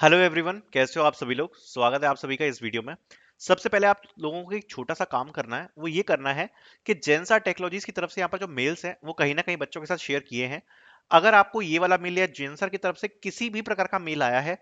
Hello everyone, कैसे हो आप सभी लोग। स्वागत है आप सभी का इस वीडियो में। सबसे पहले आप लोगों को एक छोटा सा काम करना है, वो ये करना है कि जेंसार टेक्नोलॉजीज की तरफ से यहाँ पर जो मेल्स हैं वो कहीं ना कहीं बच्चों के साथ शेयर किए हैं। अगर आपको ये वाला मेल या जेंसार की तरफ से किसी भी प्रकार का मेल आया है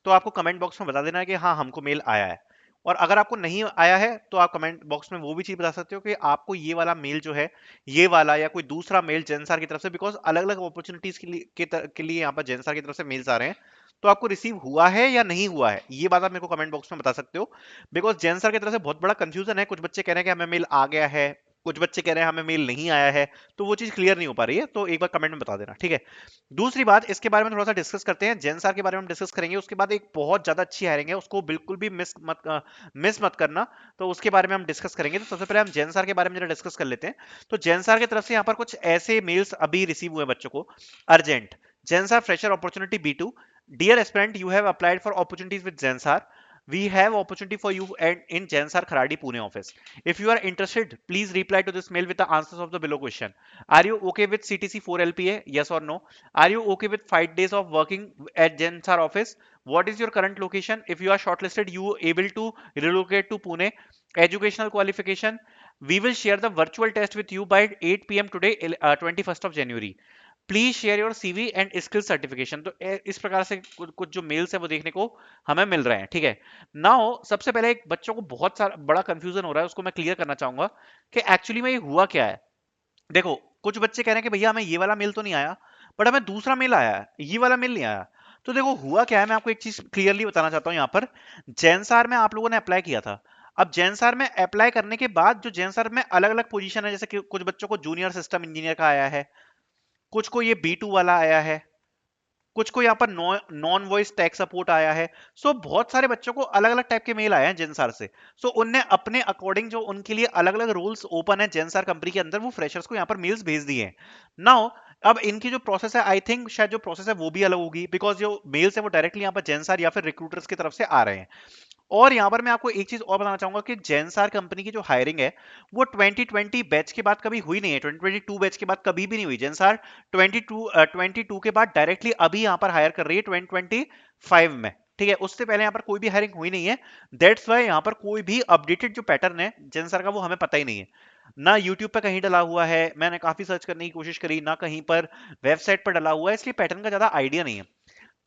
तो आपको कमेंट बॉक्स में बता देना है कि हाँ हमको मेल आया है। और अगर आपको नहीं आया है तो आप कमेंट बॉक्स में वो भी चीज बता सकते हो कि आपको ये वाला मेल जो है, ये वाला या कोई दूसरा मेल जेंसार की तरफ से, बिकॉज अलग अलग अपॉर्चुनिटीज के लिए यहाँ पर जेंसार की तरफ से मेल्स आ रहे हैं, तो आपको रिसीव हुआ है या नहीं हुआ है ये बात आप मेरे को कमेंट बॉक्स में बता सकते हो। बिकॉज जेंसर की तरफ से बहुत बड़ा कंफ्यूजन है, कुछ बच्चे कह रहे हैं कि हमें मेल आ गया है, कुछ बच्चे कह रहे हैं हमें मेल नहीं आया है। तो वो चीज क्लियर नहीं हो पा रही है, तो एक बार कमेंट में बता देना, ठीक है। दूसरी बात, इसके बारे में थोड़ा सा डिस्कस करते हैं। जेंसर के बारे में हम डिस्कस करेंगे, उसके बाद एक बहुत ज्यादा अच्छी हायरिंग है, उसको बिल्कुल भी मिस मत करना। तो उसके बारे में हम डिस्कस करेंगे। तो सबसे पहले हम जेंसर के बारे में जरा डिस्कस कर लेते हैं। तो जेंसर की तरफ से यहाँ पर कुछ ऐसे मेल्स अभी रिसीव हुए बच्चों को। Urgent Zensar fresher opportunity B2। Dear aspirant, you have applied for opportunities with Zensar. We have opportunity for you in Zensar Kharadi Pune office. If you are interested, please reply to this mail with the answers of the below question. Are you okay with CTC 4 LPA? Yes or no? Are you okay with 5 days of working at Zensar office? What is your current location? If you are shortlisted, you able to relocate to Pune. Educational qualification. We will share the virtual test with you by 8 p.m. today, 21st of January. Please share your CV and skill certification. तो इस प्रकार से कुछ जो mails है वो देखने को हमें मिल रहे हैं, ठीक है। नाउ सबसे पहले एक बच्चों को बहुत सारा बड़ा कंफ्यूजन हो रहा है, उसको मैं क्लियर करना चाहूंगा कि एक्चुअली में ये हुआ क्या है। देखो, कुछ बच्चे कह रहे हैं कि भैया हमें ये वाला मेल तो नहीं आया, बट हमें दूसरा मेल आया है, ये वाला मेल नहीं आया। तो देखो हुआ क्या है, मैं आपको एक चीज क्लियरली बताना चाहता हूँ। यहाँ पर जैनसार में आप लोगों ने अप्लाई किया था। अब जैनसार में अप्लाई करने के बाद जो जैनसार में अलग अलग पोजीशन है, जैसे कि कुछ बच्चों को जूनियर सिस्टम इंजीनियर का आया है, कुछ को ये B2 वाला आया है, कुछ को यहाँ पर नॉन वॉइस टेक सपोर्ट आया है। सो बहुत सारे बच्चों को अलग अलग टाइप के मेल आए हैं जेंसार से। सो उनने अपने अकॉर्डिंग जो उनके लिए अलग अलग रोल्स ओपन है जेंसार कंपनी के अंदर, वो फ्रेशर्स को यहाँ पर मेल्स भेज दिए हैं। नाउ अब इनकी जो प्रोसेस है, आई थिंक शायद जो प्रोसेस है वो भी अलग होगी, बिकॉज जो मेल्स है वो डायरेक्टली यहाँ पर जेंसार या फिर रिक्रूटर्स की तरफ से आ रहे हैं। और यहां पर मैं आपको एक चीज और बताना चाहूंगा कि जेंसार कंपनी की जो हायरिंग है वो 2020 बैच के बाद कभी हुई नहीं है, 2022 बैच के बाद कभी भी नहीं हुई। जेंसार 22 के बाद डायरेक्टली अभी यहां पर हायर कर रही है 2025 में, ठीक है। उससे पहले यहाँ पर कोई भी हायरिंग हुई नहीं है। दैट्स वाई यहाँ पर कोई भी अपडेटेड जो पैटर्न है जेंसार का वो हमें पता ही नहीं है। ना यूट्यूब पे कहीं डला हुआ है, मैंने काफी सर्च करने की कोशिश करी, ना कहीं पर वेबसाइट पर डला हुआ है, इसलिए पैटर्न का ज्यादा आइडिया नहीं है।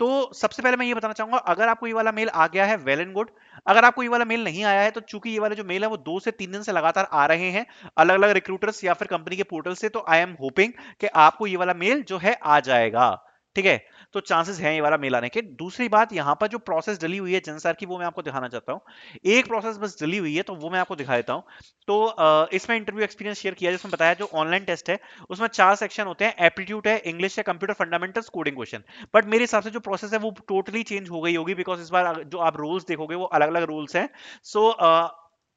तो सबसे पहले मैं ये बताना चाहूंगा, अगर आपको ये वाला मेल आ गया है, वेल एंड गुड। अगर आपको ये वाला मेल नहीं आया है, तो चूंकि ये वाले जो मेल है वो 2 से 3 दिन से लगातार आ रहे हैं अलग अलग रिक्रूटर्स या फिर कंपनी के पोर्टल से, तो आई एम होपिंग कि आपको ये वाला मेल जो है आ जाएगा, ठीक है। तो चांसेस हैं ये वाला मेल आने के। दूसरी बात, यहाँ पर जो प्रोसेस डली हुई है जनसार की, वो मैं आपको दिखाना चाहता हूँ। एक प्रोसेस बस डली हुई है, तो वो मैं आपको दिखा देता हूँ। तो इसमें इंटरव्यू एक्सपीरियंस शेयर किया, जिसमें बताया जो ऑनलाइन टेस्ट है उसमें 4 सेक्शन होते हैं। एप्टीट्यूड है, इंग्लिश है, computer fundamentals, coding question. But मेरे हिसाब से जो प्रोसेस है वो टोटली चेंज हो गई होगी, बिकॉज इस बार जो आप रूल्स देखोगे वो अलग अलग रूल्स हैं। सो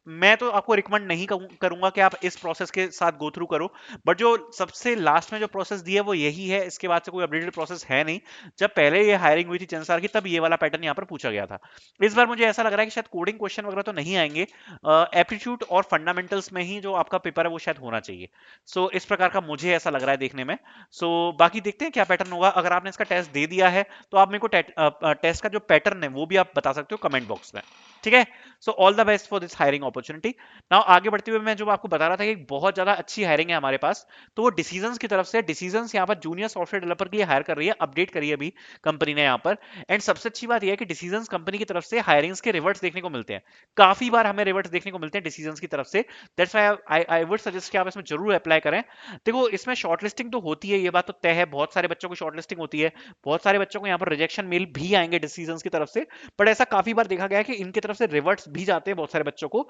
मैं तो आपको रिकमेंड नहीं करूंगा कि आप इस प्रोसेस के साथ गो थ्रू करो। बट जो सबसे लास्ट में जो प्रोसेस दी है वो यही है, इसके बाद से कोई अपडेटेड प्रोसेस है नहीं। जब पहले ये हायरिंग हुई थी चंसार की, तब ये वाला पैटर्न यहाँ पर पूछा गया था। इस बार मुझे ऐसा लग रहा है कि शायद कोडिंग क्वेश्चन वगैरह तो नहीं आएंगे, एप्टीट्यूड और फंडामेंटल्स में ही जो आपका पेपर है वो शायद होना चाहिए। सो इस प्रकार का मुझे ऐसा लग रहा है देखने में। सो बाकी देखते हैं क्या पैटर्न होगा। अगर आपने इसका टेस्ट दे दिया है तो आप मेरे को टेस्ट का जो पैटर्न है वो भी आप बता सकते हो कमेंट बॉक्स में, ठीक है। So all the best for this hiring opportunity. Now आगे बढ़ते हुए मैं जो आपको बता रहा था कि बहुत ज्यादा अच्छी हायरिंग है हमारे पास, तो वो डिसीजंस की तरफ से। डिसीजंस यहाँ पर जूनियर सॉफ्टवेयर डेवलपर के लिए हायर कर रही है, अपडेट करी है अभी कंपनी ने यहाँ पर। एंड सबसे अच्छी बात यह है कि डिसीजंस कंपनी की तरफ से हायरिंग्स के रिवर्ट्स देखने को मिलते हैं। काफी बार हमें रिवर्ट्स देखने को मिलते हैं डिसीजंस की तरफ से। That's why I would suggest कि आप इसमें जरूर अप्लाई करें। देखो इसमें शॉर्टलिस्टिंग तो होती है, ये बात तो तय है, बहुत सारे बच्चों को शॉर्टलिस्टिंग होती है, बहुत सारे बच्चों को यहाँ पर रिजेक्शन मेल भी आएंगे डिसीजंस की तरफ से। बट ऐसा काफी बार देखा गया है कि इनकी तरफ से रिवर्ट्स भी जाते हैं बहुत सारे बच्चों को।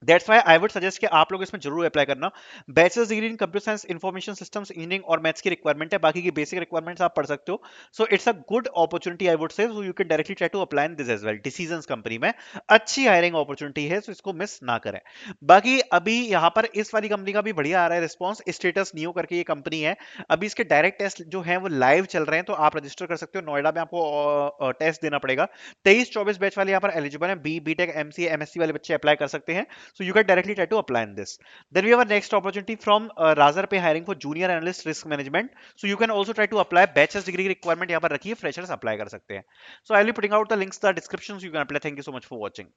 That's why I would suggest कि आप लोग इसमें जरूर अप्लाई करना। Bachelors degree in computer science, information systems engineering और मैथ्स की रिक्वायरमेंट है, बाकी की बेसिक रिक्वायरमेंट्स आप पढ़ सकते हो। So it's a good opportunity I would say, so you can directly try to apply in this as well. Decisions company में अच्छी हायरिंग अपॉर्चुनिटी है, सो इसको मिस ना करें। बाकी अभी यहाँ पर इस वाली कंपनी का भी बढ़िया आ रहा है रिस्पॉन्स। स्टेटस नियो करके ये कंपनी है, अभी इसके डायरेक्ट टेस्ट जो है वो लाइव चल रहे हैं, तो आप रजिस्टर कर सकते हो। नोएडा में आपको टेस्ट देना पड़ेगा। 23-24 बैच वाले यहाँ पर एलिजिबल है, B.Tech, MCA, MSc वाले बच्चे अप्लाई कर सकते हैं। So you can directly try to apply in this. Then we have a next opportunity from Razorpay hiring for junior analyst risk management. So you can also try to apply. Bachelor's degree requirement यहाँ पर रखी है, freshers apply कर सकते हैं. So I'll be putting out the links in the description so you can apply. Thank you so much for watching.